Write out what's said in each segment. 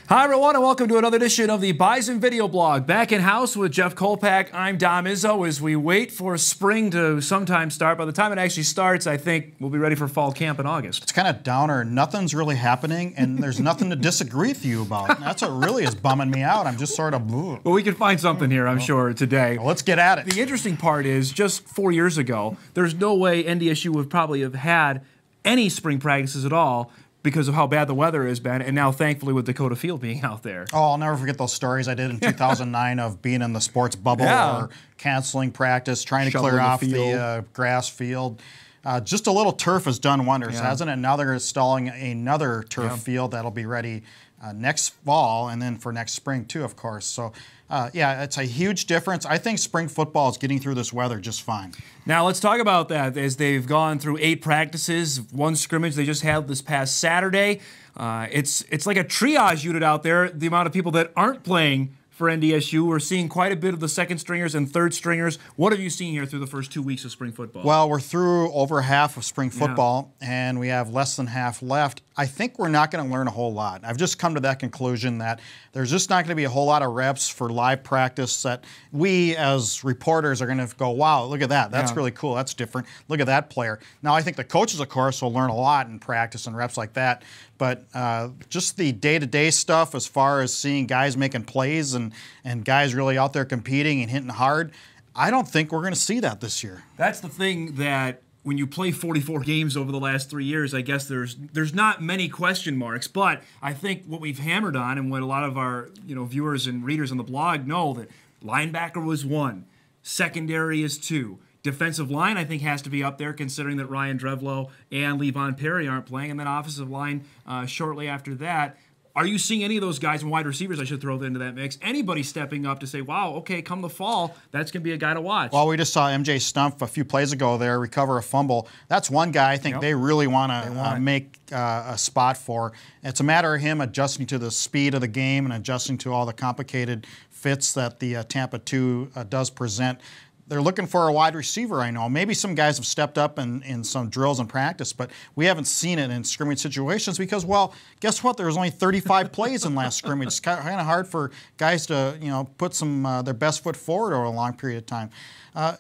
Hi everyone, and welcome to another edition of the Bison Video Blog. Back in house with Jeff Kolpack. I'm Dom Izzo as we wait for spring to sometime start. By the time it actually starts, I think we'll be ready for fall camp in August. It's kind of downer. Nothing's really happening, and there's nothing to disagree with you about. That's what really is bumming me out. I'm just sort of... Well, we can find something here, I'm sure, today. Well, let's get at it. The interesting part is, just 4 years ago, there's no way NDSU would probably have had any spring practices at all, because of how bad the weather has been, and now thankfully with Dakota Field being out there. Oh, I'll never forget those stories I did in 2009 of being in the sports bubble or canceling practice, trying to clear off the grass field. Just a little turf has done wonders, hasn't it? Now they're installing another turf field that'll be ready next fall, and then for next spring too, of course. So yeah, it's a huge difference. I think spring football is getting through this weather just fine. Now let's talk about that as they've gone through 8 practices, 1 scrimmage they just had this past Saturday. It's like a triage unit out there, the amount of people that aren't playing for NDSU. We're seeing quite a bit of the second stringers and third stringers. What have you seen here through the first 2 weeks of spring football? Well, we're through over half of spring football, and we have less than half left. I think we're not going to learn a whole lot. I've just come to that conclusion that there's just not going to be a whole lot of reps for live practice that we as reporters are going to go, wow, look at that. That's really cool. That's different. Look at that player. Now, I think the coaches, of course, will learn a lot in practice and reps like that. But just the day-to-day stuff as far as seeing guys making plays and guys really out there competing and hitting hard, I don't think we're going to see that this year. That's the thing that when you play 44 games over the last 3 years, I guess there's not many question marks. But I think what we've hammered on and what a lot of our viewers and readers on the blog know, that linebacker was 1, secondary is 2. Defensive line, I think, has to be up there, considering that Ryan Drevlo and Levon Perry aren't playing. And then offensive line shortly after that. Are you seeing any of those guys, and wide receivers, I should throw into that mix, anybody stepping up to say, wow, okay, come the fall, that's going to be a guy to watch? Well, we just saw MJ Stumpf a few plays ago there recover a fumble. That's one guy I think they really want to make a spot for. It's a matter of him adjusting to the speed of the game and adjusting to all the complicated fits that the Tampa 2 does present. They're looking for a wide receiver, I know. Maybe some guys have stepped up in some drills and practice, but we haven't seen it in scrimmage situations because, well, guess what? There was only 35 plays in last scrimmage. It's kind of hard for guys to, put some their best foot forward over a long period of time.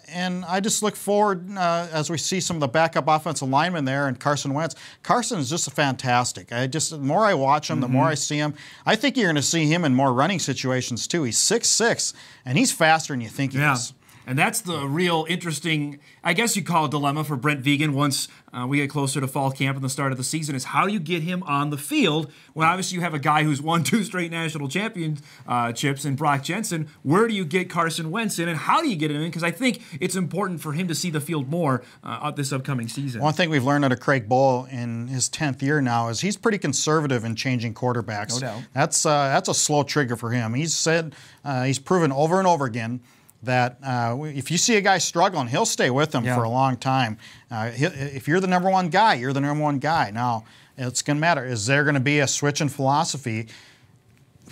And I just look forward as we see some of the backup offensive linemen there and Carson Wentz. Carson is just fantastic. The more I watch him, the more I see him. I think you're going to see him in more running situations too. He's 6'6", and he's faster than you think he is. And that's the real interesting, I guess you call it, dilemma for Brent Vigen once we get closer to fall camp and the start of the season, is how do you get him on the field when obviously you have a guy who's won 2 straight national championships in Brock Jensen. Where do you get Carson Wentz in, and how do you get him in? Because I think it's important for him to see the field more this upcoming season. One thing we've learned out of Craig Bull in his 10th year now is he's pretty conservative in changing quarterbacks. No doubt. That's a slow trigger for him. He's said, he's proven over and over again that if you see a guy struggling, he'll stay with him for a long time. If you're the number 1 guy, you're the number 1 guy. Now, it's going to matter. Is there going to be a switch in philosophy?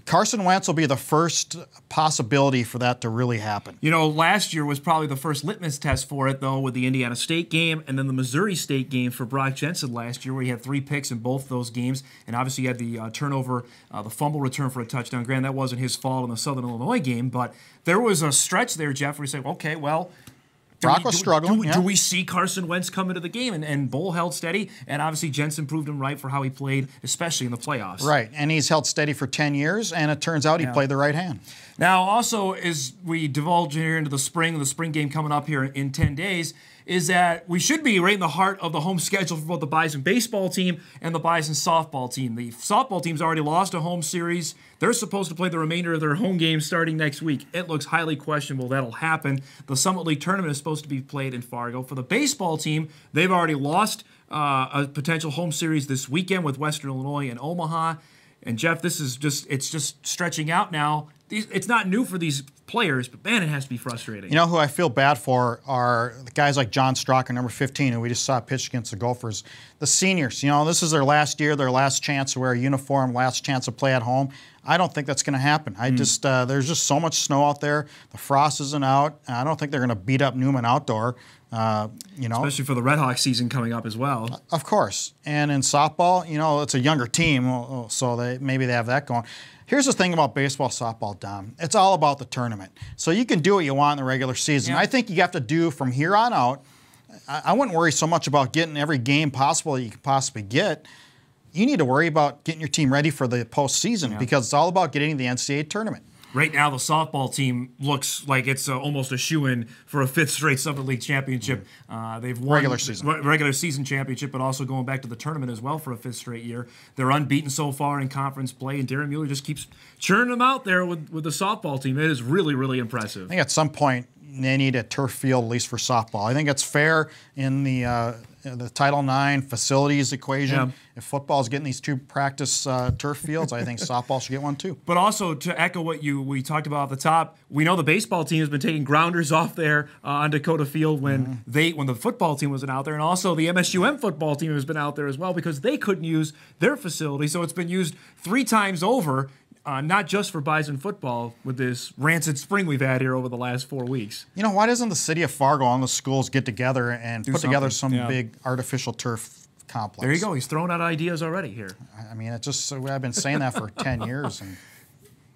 Carson Wentz will be the first possibility for that to really happen. Last year was probably the first litmus test for it, though, with the Indiana State game and then the Missouri State game for Brock Jensen last year, where he had 3 picks in both those games. And obviously, he had the turnover, the fumble return for a touchdown. Granted, that wasn't his fault in the Southern Illinois game, but there was a stretch there, Jeff, where you say, okay, well, Brock was struggling. Do we see Carson Wentz come into the game? And Bull held steady, and obviously Jensen proved him right for how he played, especially in the playoffs. Right, and he's held steady for 10 years, and it turns out he played the right hand. Now, also, as we divulge here into the spring game coming up here in 10 days, is that we should be right in the heart of the home schedule for both the Bison baseball team and the Bison softball team. The softball team's already lost a home series. They're supposed to play the remainder of their home games starting next week. It looks highly questionable that'll happen. The Summit League tournament is supposed to be played in Fargo. For the baseball team, they've already lost a potential home series this weekend with Western Illinois and Omaha. And Jeff, it's just stretching out now. It's not new for these players, but man, it has to be frustrating. You know who I feel bad for are the guys like John Straka, number 15, who we just saw pitch against the Gophers. The seniors, you know, this is their last year, their last chance to wear a uniform, last chance to play at home. I don't think that's going to happen. There's just so much snow out there. The frost isn't out. I don't think they're going to beat up Newman Outdoor. You know, especially for the Red Hawks season coming up as well. Of course. And in softball, you know, it's a younger team, so maybe they have that going. Here's the thing about baseball, softball, Dom. It's all about the tournament. So you can do what you want in the regular season. Yeah. I think you have to do from here on out. I wouldn't worry so much about getting every game possible you could possibly get. You need to worry about getting your team ready for the postseason because it's all about getting the NCAA tournament. Right now, the softball team looks like it's almost a shoo-in for a 5th straight Summit League championship. They've won regular season championship, but also going back to the tournament as well for a 5th straight year. They're unbeaten so far in conference play, and Darren Mueller just keeps churning them out there with the softball team. It is really, really impressive. I think at some point they need a turf field, at least for softball. I think it's fair in the Title IX facilities equation. Yeah. If football's getting these 2 practice turf fields, I think softball should get one too. But also, to echo what we talked about at the top, we know the baseball team has been taking grounders off there on Dakota Field when the football team wasn't out there, and also the MSUM football team has been out there as well because they couldn't use their facility, so it's been used 3 times over. Not just for Bison football with this rancid spring we've had here over the last 4 weeks. You know, why doesn't the city of Fargo and the schools get together and put together some big artificial turf complex? There you go. He's throwing out ideas already here. I mean, it's just I've been saying that for 10 years. And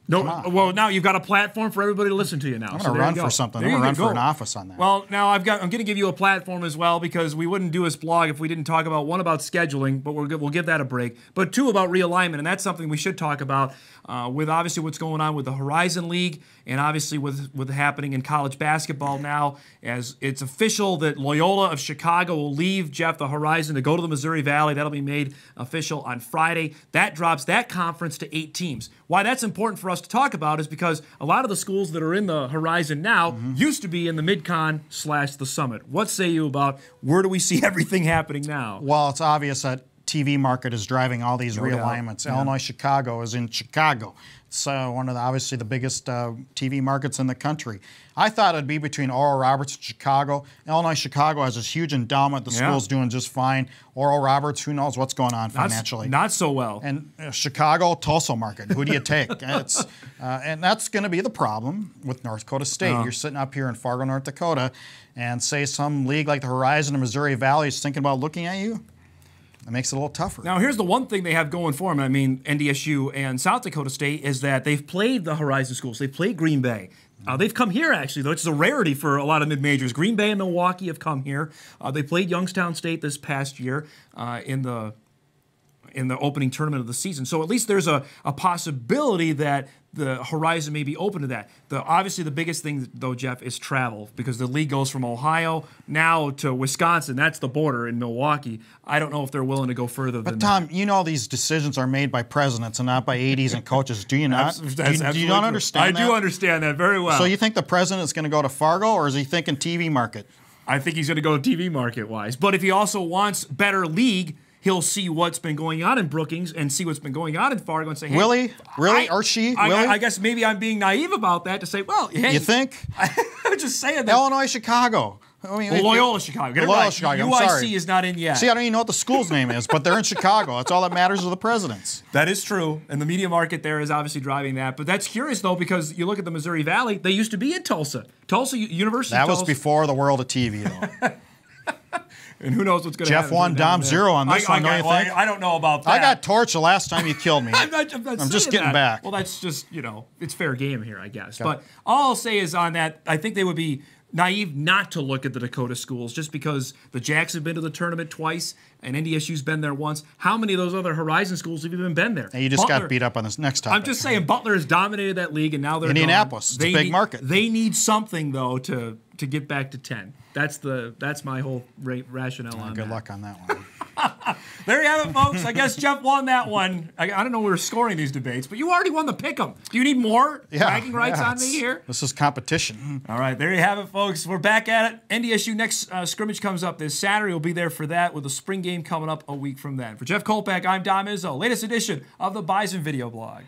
no, well, now you've got a platform for everybody to listen to you now. I'm going to run for something. I'm going to run for an office on that. Well, now I'm going to give you a platform as well because we wouldn't do this blog if we didn't talk about, 1, about scheduling, but we'll give that a break. But 2, about realignment, and that's something we should talk about with obviously what's going on with the Horizon League and obviously with happening in college basketball now, as it's official that Loyola of Chicago will leave, Jeff, the Horizon to go to the Missouri Valley. That'll be made official on Friday. That drops that conference to 8 teams. Why that's important for us to talk about is because a lot of the schools that are in the Horizon now used to be in the Mid-Con / the Summit. What say you about where do we see everything happening now? Well, it's obvious that TV market is driving all these realignments. Illinois Chicago is in Chicago. It's one of obviously the biggest TV markets in the country. I thought it'd be between Oral Roberts and Chicago. Illinois Chicago has this huge endowment. The school's doing just fine. Oral Roberts, who knows what's going on financially? Not so well. And Chicago, Tulsa market. Who do you take? And that's going to be the problem with North Dakota State. You're sitting up here in Fargo, North Dakota, and say some league like the Horizon or Missouri Valley is thinking about looking at you. It makes it a little tougher. Now, here's the one thing they have going for them, I mean, NDSU and South Dakota State, is that they've played the Horizon schools. They've played Green Bay. They've come here, actually, though. It's a rarity for a lot of mid-majors. Green Bay and Milwaukee have come here. They played Youngstown State this past year in the opening tournament of the season. So at least there's a possibility that the Horizon may be open to that. Obviously, the biggest thing, though, Jeff, is travel, because the league goes from Ohio now to Wisconsin. That's the border in Milwaukee. I don't know if they're willing to go further than that. But, Tom, you know these decisions are made by presidents and not by ADs and coaches. Do you not? Do you not understand that? I do understand that very well. So you think the president is going to go to Fargo, or is he thinking TV market? I think he's going to go TV market-wise. But if he also wants better league, he'll see what's been going on in Brookings and see what's been going on in Fargo and say, hey, will he? Really? Or she? I guess maybe I'm being naive about that to say, well, hey. You think? I'm just saying that. Illinois, Chicago. I mean, Loyola, Chicago. Get it right. Chicago. UIC is not in yet. See, I don't even know what the school's name is, but they're in Chicago. That's all that matters to the presidents. That is true, and the media market there is obviously driving that. But that's curious, though, because you look at the Missouri Valley, they used to be in Tulsa. University of Tulsa. That was before the world of TV, though. And who knows what's going to happen. Jeff won, Dom 0 on this one, don't you think? I don't know about that. I got torched the last time you killed me. I'm just getting back. Well, that's just, it's fair game here, I guess. Okay. But all I'll say is on that, I think they would be naive not to look at the Dakota schools just because the Jacks have been to the tournament twice and NDSU's been there once. How many of those other Horizon schools have even been there? Hey, you just got beat up on this next topic. I'm just saying Butler has dominated that league, and now they're Indianapolis. It's a big market. They need something, though, to get back to 10. That's my whole rationale on that. Good luck on that one. There you have it, folks. I guess Jeff won that one. I don't know where we're scoring these debates, but you already won the pick'em. Do you need more bragging rights on me here? This is competition. All right, there you have it, folks. We're back at it. NDSU next scrimmage comes up this Saturday. We'll be there for that with a spring game coming up a week from then. For Jeff Kolpack, I'm Dom Izzo. Latest edition of the Bison Video Blog.